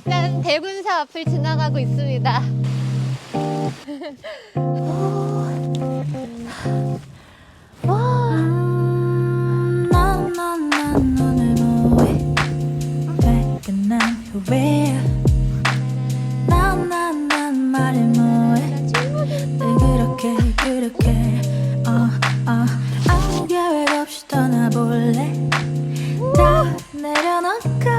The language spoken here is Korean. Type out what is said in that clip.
일단 대군사 앞을 지나가고 있습니다. 난 오늘 뭐해 왜 끝난 후에 난 말을 뭐해 늘 그렇게 아무 계획 없이 떠나볼래 다 내려놓고